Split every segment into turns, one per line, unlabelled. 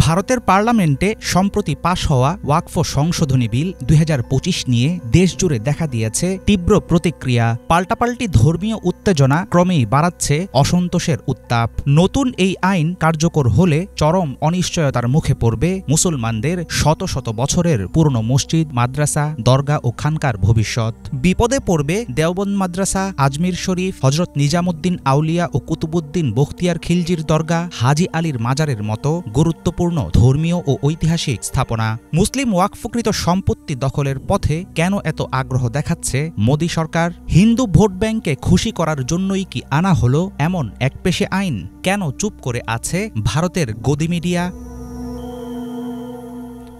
ভারতের পার্লামেন্টে সম্প্রতি পাশ হওয়া ওয়াকফ সংশোধনী বিল ২০২৫ নিয়ে দেশজুড়ে দেখা দিয়েছে তীব্র প্রতিক্রিয়া। পাল্টাপাল্টি ধর্মীয় উত্তেজনা ক্রমেই বাড়াচ্ছে অসন্তোষের উত্তাপ। নতুন এই আইন কার্যকর হলে চরম অনিশ্চয়তার মুখে পড়বে মুসলমানদের শত শত বছরের পুরনো মসজিদ, মাদ্রাসা, দরগা ও খানকার ভবিষ্যৎ। বিপদে পড়বে দেওবন্দ মাদ্রাসা, আজমির শরীফ, হজরত নিজামুদ্দিন আউলিয়া ও কুতুবুদ্দিন বখতিয়ার খিলজির দরগা, হাজি আলীর মাজারের মতো গুরুত্বপূর্ণ ধর্মীয় ও ঐতিহাসিক স্থাপনা। মুসলিম ওয়াকফকৃত সম্পত্তি দখলের পথে কেন এত আগ্রহ দেখাচ্ছে মোদী সরকার? হিন্দু ভোট ব্যাংককে খুশি করার জন্যই কি আনা হলো এমন একপেশে আইন? কেন চুপ করে আছে ভারতের গদি মিডিয়া?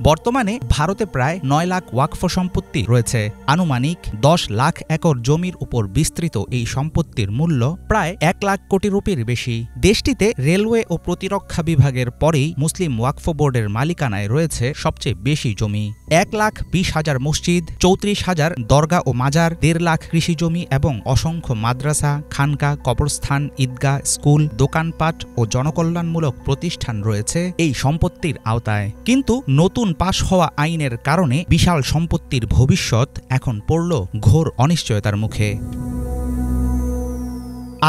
বর্তমানে ভারতে প্রায় ৯ লাখ ওয়াকফ সম্পত্তি রয়েছে। আনুমানিক ১০ লাখ একর জমির উপর বিস্তৃত এই সম্পত্তির মূল্য প্রায় ১ লাখ কোটি রুপির বেশি। দেশটিতে রেলওয়ে ও প্রতিরক্ষা বিভাগের পরেই মুসলিম ওয়াকফ বোর্ডের মালিকানায় রয়েছে সবচেয়ে বেশি জমি। ১,২০,০০০ মসজিদ, ৩৪,০০০ দরগা ও মাজার, ১.৫ লাখ কৃষি জমি এবং অসংখ্য মাদ্রাসা, খানকা, কবরস্থান, ঈদগাহ, স্কুল, দোকানপাট ও জনকল্যাণমূলক প্রতিষ্ঠান রয়েছে এই সম্পত্তির আওতায়। কিন্তু নতুন পাশ হওয়া আইনের কারণে বিশাল সম্পত্তির ভবিষ্যৎ এখন পড়ল ঘোর অনিশ্চয়তার মুখে।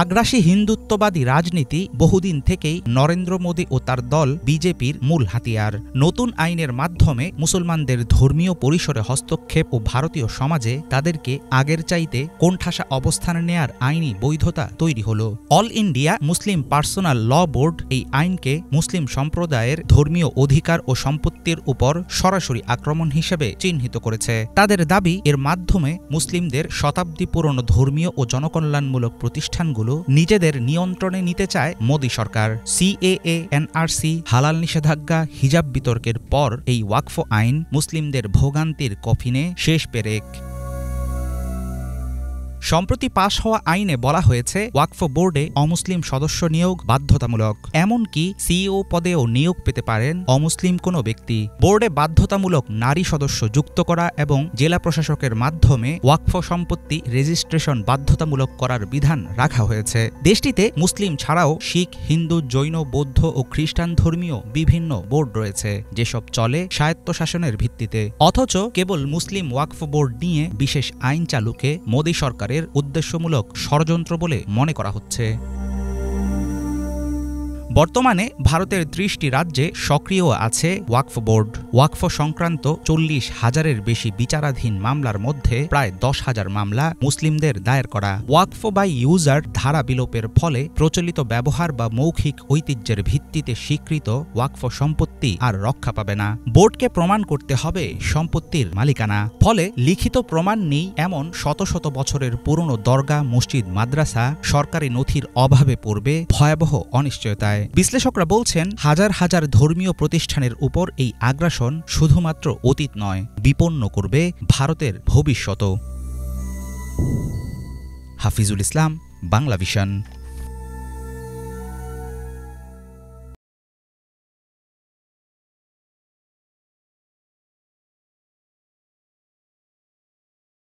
আগ্রাসী হিন্দুত্ববাদী রাজনীতি বহুদিন থেকেই নরেন্দ্র মোদী ও তার দল বিজেপির মূল হাতিয়ার। নতুন আইনের মাধ্যমে মুসলমানদের ধর্মীয় পরিসরে হস্তক্ষেপ ও ভারতীয় সমাজে তাদেরকে আগের চাইতে কোণঠাসা অবস্থানে নেয়ার আইনি বৈধতা তৈরি হল। অল ইন্ডিয়া মুসলিম পার্সোনাল ল বোর্ড এই আইনকে মুসলিম সম্প্রদায়ের ধর্মীয় অধিকার ও সম্পত্তির উপর সরাসরি আক্রমণ হিসেবে চিহ্নিত করেছে। তাদের দাবি, এর মাধ্যমে মুসলিমদের শতাব্দী পুরনো ধর্মীয় ও জনকল্যাণমূলক প্রতিষ্ঠানগুলো নিজেদের নিয়ন্ত্রণে নিতে চায় মোদী সরকার। সিএএ, এনআরসি, হালাল নিষেধাজ্ঞা, হিজাব বিতর্কের পর এই ওয়াকফ আইন মুসলিমদের ভোগান্তির কফিনে শেষ পেরেক। সম্প্রতি পাশ হওয়া আইনে বলা হয়েছে ওয়াকফ বোর্ডে অমুসলিম সদস্য নিয়োগ বাধ্যতামূলক। এমনকি সিইও পদেও নিয়োগ পেতে পারেন অমুসলিম কোনো ব্যক্তি। বোর্ডে বাধ্যতামূলক নারী সদস্য যুক্ত করা এবং জেলা প্রশাসকের মাধ্যমে ওয়াকফ সম্পত্তি রেজিস্ট্রেশন বাধ্যতামূলক করার বিধান রাখা হয়েছে। দেশটিতে মুসলিম ছাড়াও শিখ, হিন্দু, জৈন, বৌদ্ধ ও খ্রিস্টান ধর্মীয় বিভিন্ন বোর্ড রয়েছে, যেসব চলে স্বায়ত্তশাসনের ভিত্তিতে। অথচ কেবল মুসলিম ওয়াকফ বোর্ড নিয়ে বিশেষ আইন চালুকে মোদী সরকারের উদ্দেশ্যমূলক ষড়যন্ত্র বলে মনে করা হচ্ছে। বর্তমানে ভারতের ৩০টি রাজ্যে সক্রিয় আছে ওয়াকফ বোর্ড। ওয়াকফ সংক্রান্ত ৪০,০০০-এর বেশি বিচারাধীন মামলার মধ্যে প্রায় ১০,০০০ মামলা মুসলিমদের দায়ের করা। ওয়াকফ বাই ইউজার ধারা বিলোপের ফলে প্রচলিত ব্যবহার বা মৌখিক ঐতিহ্যের ভিত্তিতে স্বীকৃত ওয়াকফ সম্পত্তি আর রক্ষা পাবে না। বোর্ডকে প্রমাণ করতে হবে সম্পত্তির মালিকানা। ফলে লিখিত প্রমাণ নেই এমন শত শত বছরের পুরনো দরগা, মসজিদ, মাদ্রাসা সরকারি নথির অভাবে পড়বে ভয়াবহ অনিশ্চয়তায়। বিশ্লেষকরা বলছেন, হাজার হাজার ধর্মীয় প্রতিষ্ঠানের উপর এই আগ্রাসন শুধুমাত্র অতীত নয়, বিপন্ন করবে ভারতের ভবিষ্যৎও। হাফিজুল ইসলাম, বাংলা ভিশন।